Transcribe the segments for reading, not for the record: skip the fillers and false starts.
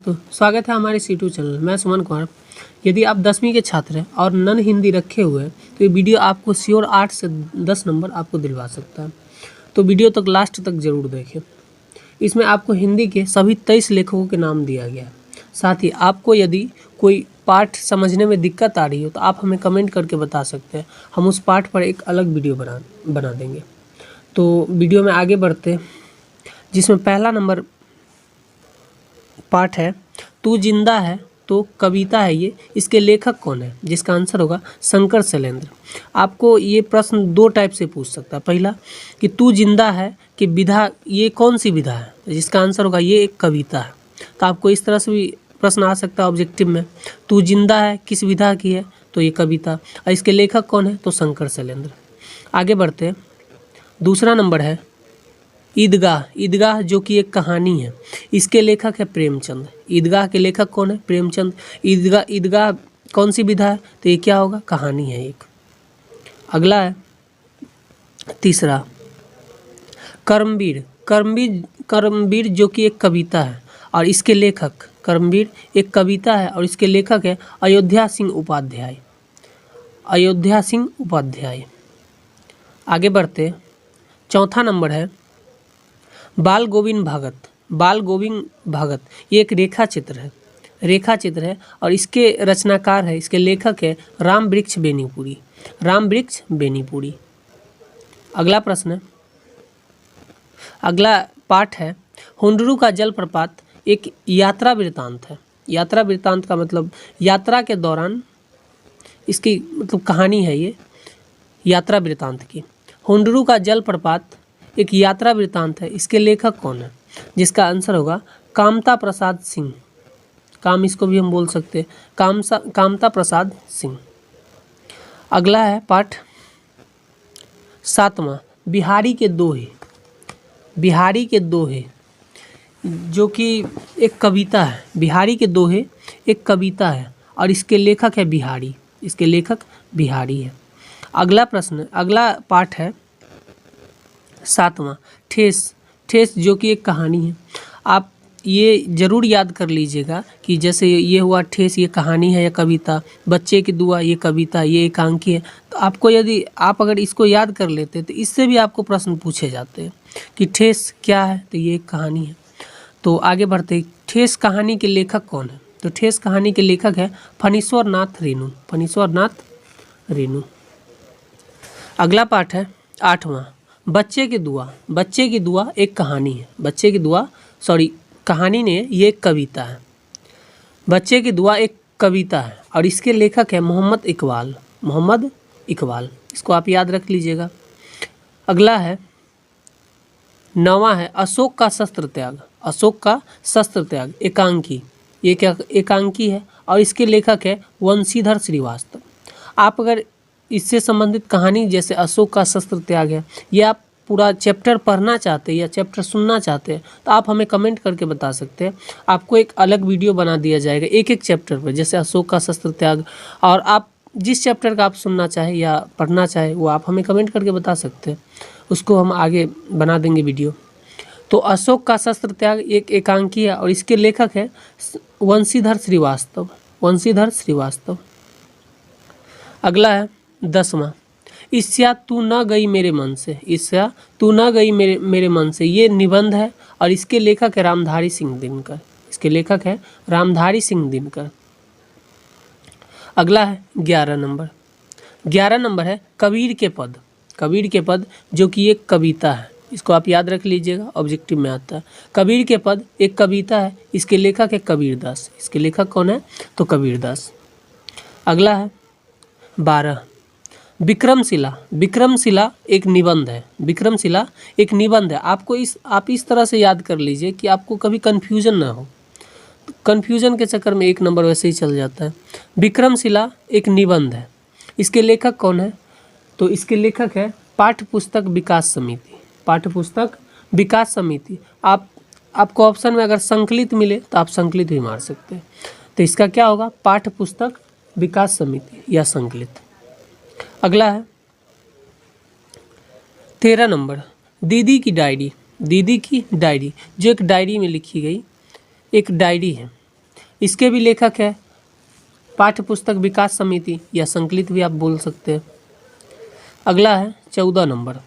तो स्वागत है हमारे C2 चैनल। मैं सुमन कुमार। यदि आप 10वीं के छात्र हैं और नन हिंदी रखे हुए हैं तो ये वीडियो आपको श्योर 8 से 10 नंबर आपको दिलवा सकता है। तो वीडियो तक लास्ट तक ज़रूर देखें। इसमें आपको हिंदी के सभी 23 लेखकों के नाम दिया गया है। साथ ही आपको यदि कोई पाठ समझने में दिक्कत आ रही हो तो आप हमें कमेंट करके बता सकते हैं। हम उस पाठ पर एक अलग वीडियो बना देंगे। तो वीडियो में आगे बढ़ते हैं, जिसमें पहला नंबर पाठ है तू जिंदा है। तो कविता है ये, इसके लेखक कौन है? जिसका आंसर होगा शंकर शैलेंद्र। आपको ये प्रश्न दो टाइप से पूछ सकता है। पहला कि तू जिंदा है कि विधा, ये कौन सी विधा है? जिसका आंसर होगा ये एक कविता है। तो आपको इस तरह से भी प्रश्न आ सकता है ऑब्जेक्टिव में। तू जिंदा है किस विधा की है? तो ये कविता। और इसके लेखक कौन है? तो शंकर शैलेंद्र। आगे बढ़ते हैं। दूसरा नंबर है ईदगाह। ईदगाह जो कि एक कहानी है, इसके लेखक है प्रेमचंद। ईदगाह के लेखक कौन है? प्रेमचंद। ईदगाह कौन सी विधा है? तो ये क्या होगा? कहानी है एक। अगला है तीसरा कर्मवीर। कर्मवीर जो कि एक कविता है और इसके लेखक, कर्मवीर एक कविता है और इसके लेखक है अयोध्या सिंह उपाध्याय। अयोध्या सिंह उपाध्याय। आगे बढ़ते, चौथा नंबर है बाल गोविंद भगत। बाल गोविंद भगत ये एक रेखा चित्र है और इसके रचनाकार है, इसके लेखक है राम वृक्ष बेनीपुरी। राम वृक्ष बेनीपुरी। अगला प्रश्न है, अगला पाठ है हुंडरू का जलप्रपात। एक यात्रा वृत्तांत है। यात्रा वृत्तांत का मतलब यात्रा के दौरान इसकी मतलब कहानी है ये यात्रा वृत्तांत की। हुंडरू का जलप्रपात एक यात्रा वृत्तांत है। इसके लेखक कौन है? जिसका आंसर होगा कामता प्रसाद सिंह। काम इसको भी हम बोल सकते हैं, कामता प्रसाद सिंह। अगला है पाठ सातवां बिहारी के दोहे। बिहारी के दोहे जो कि एक कविता है। बिहारी के दोहे एक कविता है और इसके लेखक है बिहारी। इसके लेखक बिहारी है। अगला प्रश्न, अगला पाठ है सातवां ठेस। ठेस जो कि एक कहानी है। आप ये ज़रूर याद कर लीजिएगा कि जैसे ये हुआ ठेस, ये कहानी है या कविता। बच्चे की दुआ ये कविता, ये एकांकी है। तो आपको यदि आप अगर इसको याद कर लेते तो इससे भी आपको प्रश्न पूछे जाते हैं कि ठेस क्या है? तो ये एक कहानी है। तो आगे बढ़ते, ठेस कहानी के लेखक कौन है? तो ठेस कहानी के लेखक है फणीश्वर नाथ रेणु। फणीश्वर नाथ रेणु। अगला पाठ है आठवां बच्चे की दुआ। बच्चे की दुआ एक कहानी है। बच्चे की दुआ कहानी ने ये एक कविता है। बच्चे की दुआ एक कविता है और इसके लेखक है मोहम्मद इकबाल। मोहम्मद इकबाल, इसको आप याद रख लीजिएगा। अगला है नौवां है अशोक का शस्त्र त्याग। अशोक का शस्त्र त्याग एकांकी। ये क्या एकांकी है और इसके लेखक है वंशीधर श्रीवास्तव। आप अगर इससे संबंधित कहानी जैसे अशोक का शस्त्र त्याग है, ये आप पूरा चैप्टर पढ़ना चाहते हैं या चैप्टर सुनना चाहते हैं तो आप हमें कमेंट करके बता सकते हैं। आपको एक अलग वीडियो बना दिया जाएगा एक एक चैप्टर पर, जैसे अशोक का शस्त्र त्याग। और आप जिस चैप्टर का आप सुनना चाहें या पढ़ना चाहें वो आप हमें कमेंट करके बता सकते हैं, उसको हम आगे बना देंगे वीडियो। तो अशोक का शस्त्र त्याग एक एकांकी है और इसके लेखक है वंशीधर श्रीवास्तव। वंशीधर श्रीवास्तव। अगला है 10वां ईर्ष्या तू न गई मेरे मन से। ईर्ष्या तू न गई मेरे मन से ये निबंध है और इसके लेखक है रामधारी सिंह दिनकर। इसके लेखक है रामधारी सिंह दिनकर। अगला है 11 नंबर। 11 नंबर है कबीर के पद। कबीर के पद जो कि एक कविता है, इसको आप याद रख लीजिएगा, ऑब्जेक्टिव में आता है। कबीर के पद एक कविता है, इसके लेखक है कबीरदास। इसके लेखक कौन है? तो कबीरदास। अगला है 12 विक्रमशिला। विक्रमशिला एक निबंध है। विक्रमशिला एक निबंध है। आप इस तरह से याद कर लीजिए कि आपको कभी कन्फ्यूजन ना हो। कन्फ्यूजन के चक्कर में एक नंबर वैसे ही चल जाता है। विक्रमशिला एक निबंध है। इसके लेखक कौन है? तो इसके लेखक है पाठ्य पुस्तक विकास समिति। पाठ्य पुस्तक विकास समिति। आपको ऑप्शन में अगर संकलित मिले तो आप संकलित भी मार सकते हैं। तो इसका क्या होगा? पाठ्य पुस्तक विकास समिति या संकलित। अगला है 13 नंबर दीदी की डायरी। दीदी की डायरी जो एक डायरी में लिखी गई एक डायरी है। इसके भी लेखक है पाठ्य पुस्तक विकास समिति या संकलित भी आप बोल सकते हैं। अगला है 14 नंबर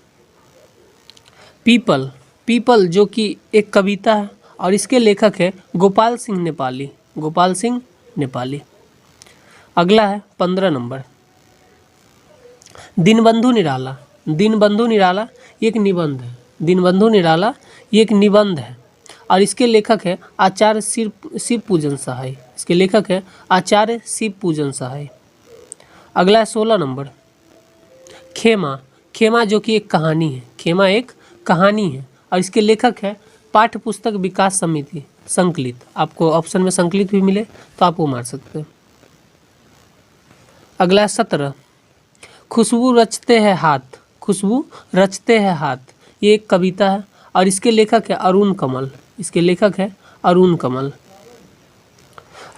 पीपल। पीपल जो कि एक कविता है और इसके लेखक है गोपाल सिंह नेपाली। गोपाल सिंह नेपाली। अगला है 15 नंबर दीनबंधु निराला। दीनबंधु निराला एक निबंध है। दीनबंधु निराला ये एक निबंध है और इसके लेखक है आचार्य शिव पूजन सहाय। इसके लेखक है आचार्य शिव पूजन सहाय। अगला है 16 नंबर खेमा। खेमा जो कि एक कहानी है। खेमा एक कहानी है और इसके लेखक है पाठ्य पुस्तक विकास समिति संकलित। आपको ऑप्शन में संकलित भी मिले तो आप वो मार सकते हैं। अगला है 17 खुशबू रचते हैं हाथ। खुशबू रचते हैं हाथ ये एक कविता है और इसके लेखक है अरुण कमल। इसके लेखक है अरुण कमल।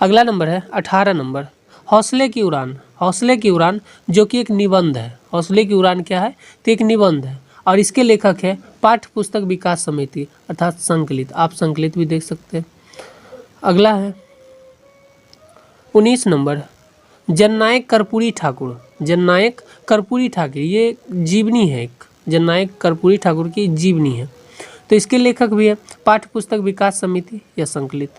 अगला नंबर है 18 नंबर हौसले की उड़ान। हौसले की उड़ान जो कि एक निबंध है। हौसले की उड़ान क्या है तो एक निबंध है और इसके लेखक है पाठ्य पुस्तक विकास समिति अर्थात संकलित। आप संकलित भी देख सकते हैं। अगला है 19 नंबर जननायक कर्पूरी ठाकुर। जननायक कर्पूरी ठाकुर ये जीवनी है एक। जननायक कर्पूरी ठाकुर की जीवनी है तो इसके लेखक भी है पाठ्य पुस्तक विकास समिति या संकलित।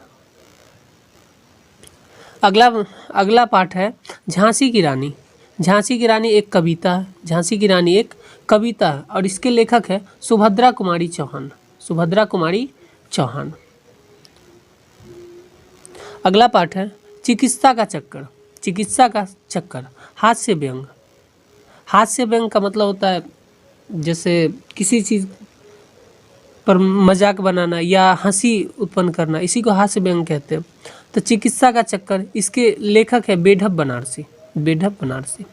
अगला पाठ है झांसी की रानी। झांसी की रानी एक कविता है। झांसी की रानी एक कविता है और इसके लेखक है सुभद्रा कुमारी चौहान। सुभद्रा कुमारी चौहान। अगला पाठ है चिकित्सा का चक्कर। चिकित्सा का चक्कर हास्य व्यंग। हास्य व्यंग का मतलब होता है जैसे किसी चीज़ पर मजाक बनाना या हंसी उत्पन्न करना, इसी को हास्य व्यंग कहते हैं। तो चिकित्सा का चक्कर इसके लेखक है बेढप बनारसी। बेढप बनारसी।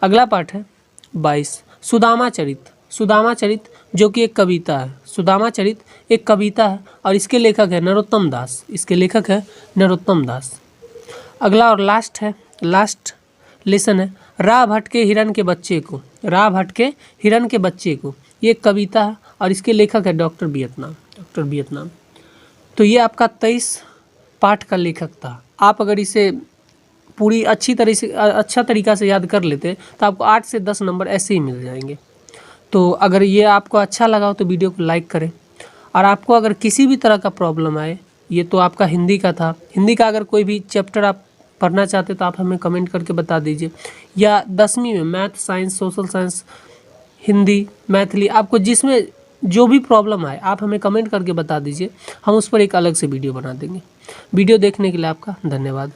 अगला पाठ है 22 सुदामा चरित। सुदामा चरित जो कि एक कविता है। सुदामा चरित एक कविता है और इसके लेखक है नरोत्तम दास। इसके लेखक है नरोत्तम दास। अगला और लास्ट लेसन है राह भटके हिरन के बच्चे को। राह भटके हिरन के बच्चे को ये एक कविता है और इसके लेखक है डॉक्टर वियतनाम। Doctor Vietnam. तो ये आपका 23 पाठ का लेखक था। आप अगर इसे पूरी अच्छा तरीका से याद कर लेते तो आपको 8 से 10 नंबर ऐसे ही मिल जाएंगे। तो अगर ये आपको अच्छा लगा हो तो वीडियो को लाइक करें और आपको अगर किसी भी तरह का प्रॉब्लम आए, ये तो आपका हिंदी का था, हिंदी का अगर कोई भी चैप्टर आप पढ़ना चाहते तो आप हमें कमेंट करके बता दीजिए, या 10वीं में math, science, social science, Hindi, Maithili, आपको जिसमें जो भी प्रॉब्लम आए आप हमें कमेंट करके बता दीजिए, हम उस पर एक अलग से वीडियो बना देंगे। वीडियो देखने के लिए आपका धन्यवाद।